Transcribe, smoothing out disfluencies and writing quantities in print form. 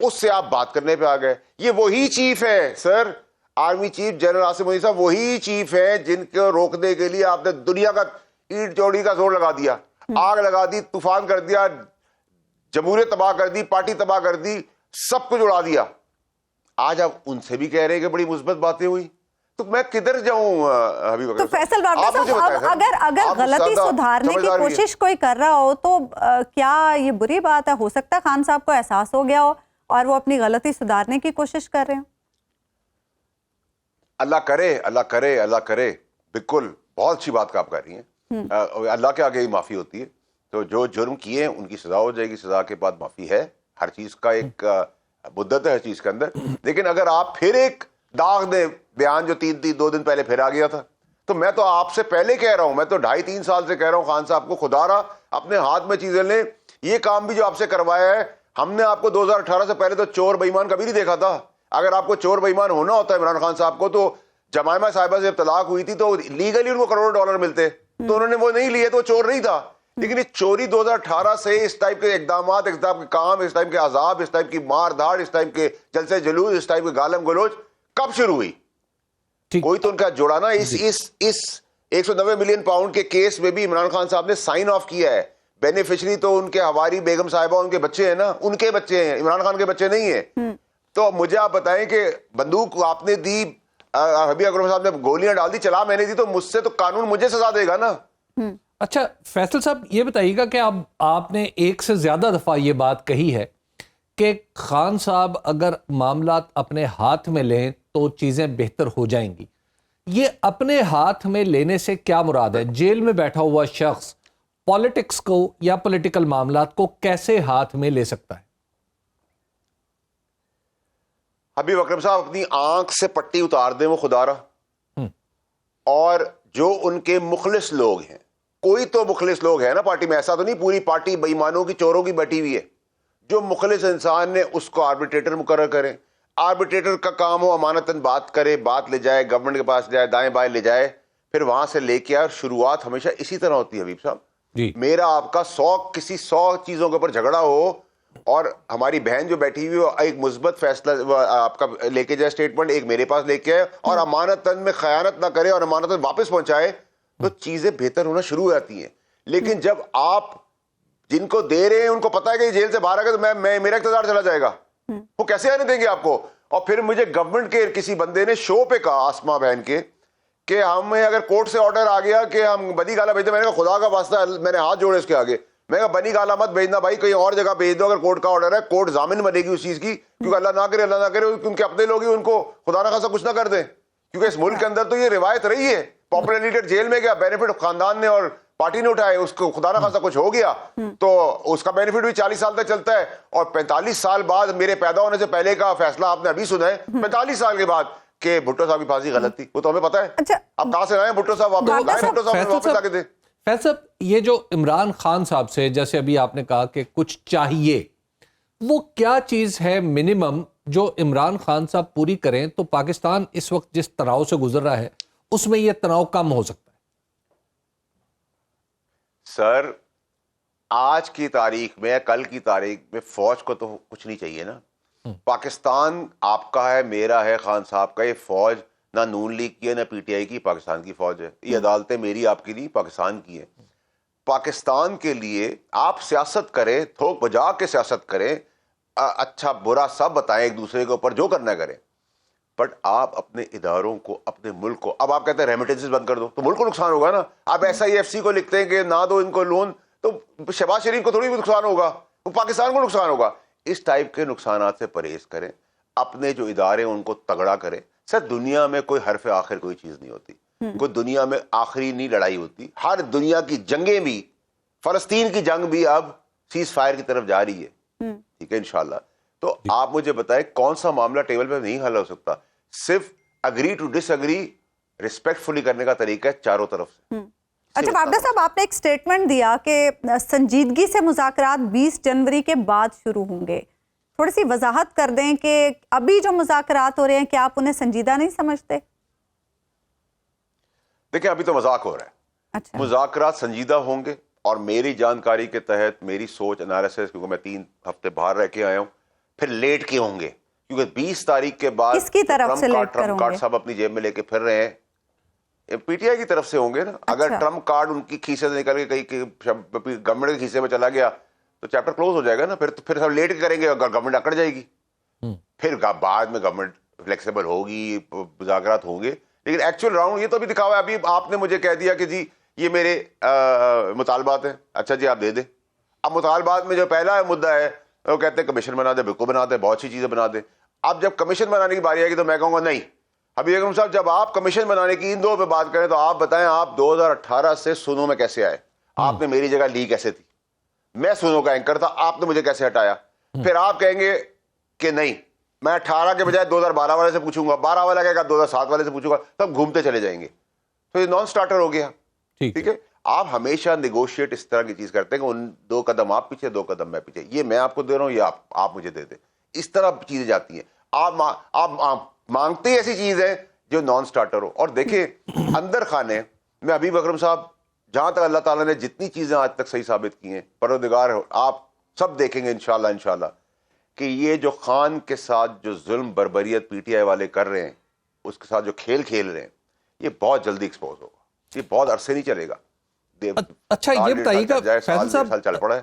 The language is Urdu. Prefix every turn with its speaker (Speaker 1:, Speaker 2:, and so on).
Speaker 1: اس سے آپ بات کرنے پہ آ گئے. یہ وہی چیف ہے سر, آرمی چیف جنرل عاصم منیب صاحب وہی چیف ہیں جن کو روکنے کے لیے آپ نے دنیا کا اینٹ چوڑی کا زور لگا دیا, آگ لگا دی, طوفان کر دیا, جمہوریت تباہ کر دی, پارٹی تباہ کر دی, سب کچھ اڑا دیا. آج آپ ان سے بھی کہہ رہے ہیں کہ بڑی مثبت باتیں ہوئی, تو میں کدھر جاؤں حبیب
Speaker 2: تو فیصل بابڈا صاحب اگر غلطی سدھارنے کی کوشش کوئی کر رہا ہو تو کیا یہ بری بات ہے؟ ہو سکتا ہے خان صاحب کو احساس ہو گیا ہو اور وہ اپنی غلطی سدھارنے کی کوشش کر رہے ہیں.
Speaker 1: اللہ کرے, اللہ کرے, اللہ کرے. بالکل بہت اچھی بات کا آپ کر رہی ہیں. اللہ کے آگے ہی معافی ہوتی ہے. تو جو جرم کیے ہیں ان کی سزا ہو جائے گی, سزا کے بعد معافی ہے. ہر چیز کا ایک مدت ہے ہر چیز کے اندر. لیکن اگر آپ پھر ایک داغ دیں بیان جو 2 دن پہلے پھر آ گیا تھا, تو میں تو آپ سے پہلے کہہ رہا ہوں, میں تو 2.5-3 سال سے کہہ رہا ہوں خان صاحب کو, خدا را اپنے ہاتھ میں چیزیں لیں. یہ کام بھی جو آپ سے کروایا ہے, ہم نے آپ کو 2018 سے پہلے تو چور بے ایمان کبھی نہیں دیکھا تھا. اگر آپ کو چور بے ایمان ہونا ہوتا ہے عمران خان صاحب کو, تو جمائمہ صاحبہ سے طلاق ہوئی تھی تو لیگلی ان کو $کروڑوں ملتے, تو انہوں نے وہ نہیں لیے, تو وہ چور نہیں تھا. لیکن یہ چوری 2018 سے اس ٹائپ کے اقدامات, اس ٹائپ کے کام, اس ٹائپ کے عذاب, اس ٹائپ کی مار دھاڑ, اس ٹائپ کے جلسے جلوس, اس ٹائپ کے گالم گلوچ کب شروع ہوئی؟ کوئی تو ان کا جوڑا نا. اس 190 ملین پاؤنڈ کے کیس میں بھی عمران خان صاحب نے سائن آف کیا ہے. بینیفیشری تو ان کے ہواری بیگم صاحبہ ان کے بچے ہیں نا, ان کے بچے ہیں, عمران خان کے بچے نہیں ہیں. تو مجھے آپ بتائیں کہ بندوق آپ نے دی, حبیب اکرم صاحب نے گولیاں ڈال دی, چلا میں نے دی, تو مجھ سے تو قانون مجھے سزا دے گا نا.
Speaker 3: اچھا فیصل صاحب یہ بتائیے گا کہ اب آپ نے ایک سے زیادہ دفعہ یہ بات کہی ہے کہ خان صاحب اگر معاملات اپنے ہاتھ میں لیں تو چیزیں بہتر ہو جائیں گی. یہ اپنے ہاتھ میں لینے سے کیا مراد ہے؟ جیل میں بیٹھا ہوا شخص پالیٹکس کو یا پولیٹیکل معاملات کو کیسے ہاتھ میں لے سکتا ہے؟
Speaker 1: حبیب اکرم صاحب اپنی آنکھ سے پٹی اتار دیں وہ خدا را, اور جو ان کے مخلص لوگ ہیں, کوئی تو مخلص لوگ ہیں نا پارٹی میں, ایسا تو نہیں پوری پارٹی بے ایمانوں کی چوروں کی بیٹھی ہوئی ہے. جو مخلص انسان نے اس کو آربیٹریٹر مقرر کریں. آربیٹریٹر کا کام ہو امانتاً بات کرے, بات لے جائے, گورنمنٹ کے پاس جائے, دائیں بائیں لے جائے, پھر وہاں سے لے کے آئے. شروعات ہمیشہ اسی طرح ہوتی ہے حبیب صاحب. میرا آپ کا 100 چیزوں کے اوپر جھگڑا ہو, اور ہماری بہن جو بیٹھی ہوئی ہو ایک مثبت فیصلہ آپ کا لے کے جائے, اسٹیٹمنٹ ایک میرے پاس لے کے آئے, اور امانتاً میں خیانت نہ کرے اور امانتاً واپس پہنچائے, تو چیزیں بہتر ہونا شروع ہو جاتی ہیں. لیکن جب آپ جن کو دے رہے ہیں ان کو پتا ہے کہ جیل سے باہر آ گئے تو میرا اقتدار چلا جائے گا, وہ کیسے آنے دیں گے آپ کو؟ اور پھر مجھے گورنمنٹ کے کسی بندے نے شو پہ کہا, آسما بہن کے, کہ ہمیں اگر کورٹ سے آرڈر آ گیا کہ ہم بنی گالا بھیجتے, میں نے کہا خدا کا واسطہ, میں نے ہاتھ جوڑے اس کے آگے, میں کہا بنی گالا مت بھیجنا بھائی, کہیں اور جگہ بھیج دو. اگر کورٹ کا آرڈر ہے کورٹ ضامن بنے گی اس چیز کی, کیونکہ اللہ نہ کرے ان کے اپنے لوگ ہی ان کو خدا نہ خاصا کچھ نہ کر دیں. کیونکہ اس ملک کے اندر تو یہ روایت رہی ہے, پاپولر لیڈر جیل میں گیا, بینیفٹ خاندان نے اور پارٹی نے اٹھائے, اس کو خدا نہ خاصا کچھ ہو گیا تو اس کا بینیفٹ بھی 40 سال تک چلتا ہے. اور 45 سال بعد, میرے پیدا ہونے سے پہلے کا فیصلہ آپ نے ابھی سنا ہے, 45 سال کے بعد کہ بھٹو صاحب کی پھانسی غلط تھی, وہ تو ہمیں پتا ہے. اب کہاں سے لائیں بھٹو صاحب واپس, بھٹو صاحب واپس لا کے دیں.
Speaker 3: فیصل صاحب یہ جو عمران خان صاحب سے جیسے ابھی آپ نے کہا کہ کچھ چاہیے, وہ کیا چیز ہے منیمم جو عمران خان صاحب پوری کریں تو پاکستان اس وقت جس تناؤ سے گزر رہا ہے اس میں یہ تناؤ کم ہو سکتا ہے؟
Speaker 1: سر آج کی تاریخ میں, کل کی تاریخ میں فوج کو تو کچھ نہیں چاہیے نا. پاکستان آپ کا ہے, میرا ہے, خان صاحب کا. یہ فوج نہ نون لیگ کی ہے نہ پی ٹی آئی کی, پاکستان کی فوج ہے. یہ عدالتیں میری آپ کی نہیں, پاکستان کی ہے. پاکستان کے لیے آپ سیاست کریں, تھوک بجا کے سیاست کریں, اچھا برا سب بتائیں ایک دوسرے کے اوپر, جو کرنا کریں, بٹ آپ اپنے اداروں کو, اپنے ملک کو, اب آپ کہتے ہیں ریمیٹنسز بند کر دو تو ملک کو نقصان ہوگا نا. آپ ایسا ہی ایف سی کو لکھتے ہیں کہ نہ دو ان کو لون, تو شہباز شریف کو تھوڑی بھی نقصان ہوگا, وہ پاکستان کو نقصان ہوگا. اس ٹائپ کے نقصانات سے پرہیز کریں, اپنے جو ادارے ان کو تگڑا کریں. سر دنیا میں کوئی حرف آخر کوئی چیز نہیں ہوتی, کوئی دنیا میں آخری نہیں لڑائی ہوتی. ہر دنیا کی جنگیں بھی, فلسطین کی جنگ بھی اب سیز فائر کی طرف جا رہی ہے, ٹھیک ہے انشاءاللہ. تو آپ مجھے بتائیں کون سا معاملہ ٹیبل پہ نہیں حل ہو سکتا؟ صرف agree to disagree respectfully فلی کرنے کا طریقہ ہے چاروں طرف سے.
Speaker 2: اچھا بابڈا صاحب, آپ نے ایک سٹیٹمنٹ دیا کہ سنجیدگی سے مذاکرات 20 جنوری کے بعد شروع ہوں گے. تھوڑی سی وضاحت کر دیں کہ ابھی جو مذاکرات ہو رہے ہیں کیا آپ انہیں سنجیدہ نہیں سمجھتے؟
Speaker 1: دیکھیں ابھی تو مذاق ہو رہا ہے.
Speaker 2: اچھا,
Speaker 1: مذاکرات سنجیدہ ہوں گے, اور میری جانکاری کے تحت, میری سوچ انالیسس, کیونکہ میں 3 ہفتے باہر رہ کے آیا ہوں, پھر لیٹ کے ہوں گے، کیونکہ 20 تاریخ کے بعد
Speaker 2: کس کی طرف سے لیٹ
Speaker 1: ٹرمپ کارڈ صاحب اپنی جیب میں لے کے پھر رہے ہیں، پی ٹی آئی کی طرف سے ہوں گے نا. اگر ٹرمپ کارڈ ان کی کھیسے سے نکل کے کہیں گورنمنٹ کے کھیسے میں چلا گیا تو چیپٹر کلوز ہو جائے گا نا. پھر سب لیٹ کے کریں گے، گورنمنٹ اکڑ جائے گی. پھر بعد میں گورنمنٹ فلیکسیبل ہوگی، مذاکرات ہوں گے. لیکن ایکچوئل راؤنڈ یہ تو بھی دکھا ہوا ہے. ابھی آپ نے مجھے کہہ دیا کہ جی یہ میرے مطالبات ہیں، اچھا جی آپ دے دیں. اب مطالبات میں جو پہلا مدعا ہے وہ کہتے ہیں کمیشن بنا دیں، بالکل بنا دیں، بہت سی چیزیں بنا دیں. اب جب کمیشن بنانے کی باری آئے گی تو میں کہوں گا نہیں حبیب اکرم صاحب، جب آپ کمیشن بنانے کی ان دو پہ بات کریں تو آپ بتائیں آپ 2018 سے سنو میں کیسے آئے؟ آپ نے میری جگہ لی کیسے تھی؟ میں سنو کا اینکر تھا، آپ نے مجھے کیسے ہٹایا؟ پھر آپ کہیں گے کہ نہیں میں 18 کے بجائے 2012 والے سے پوچھوں گا، 12 والا کہے گا 2007 والے سے پوچھوں گا، تب گھومتے چلے جائیں گے. تو یہ نان سٹارٹر ہو گیا. ٹھیک ہے، آپ ہمیشہ نیگوشیٹ اس طرح کی چیز کرتے ہیں کہ ان 2 قدم آپ پیچھے 2 قدم میں پیچھے، یہ میں آپ کو دے رہا ہوں، یہ آپ مجھے دے دیں. اس طرح چیزیں جاتی ہیں. آپ مانگتے ہی ایسی چیز ہے جو نان سٹارٹر ہو. اور دیکھیں اندر خانے میں حبیب اکرم صاحب، جہاں تک اللہ تعالیٰ نے جتنی چیزیں آج تک صحیح ثابت کی ہیں، پروردگار آپ سب دیکھیں گے انشاءاللہ کہ یہ جو خان کے ساتھ جو ظلم بربریت پی ٹی آئی والے کر رہے ہیں، اس کے ساتھ جو کھیل کھیل رہے ہیں، یہ بہت جلدی ایکسپوز ہوگا. یہ بہت عرصے نہیں چلے گا.
Speaker 3: اچھا یہ بتائیے گا فیصل صاحب،
Speaker 1: سال چل پڑا ہے.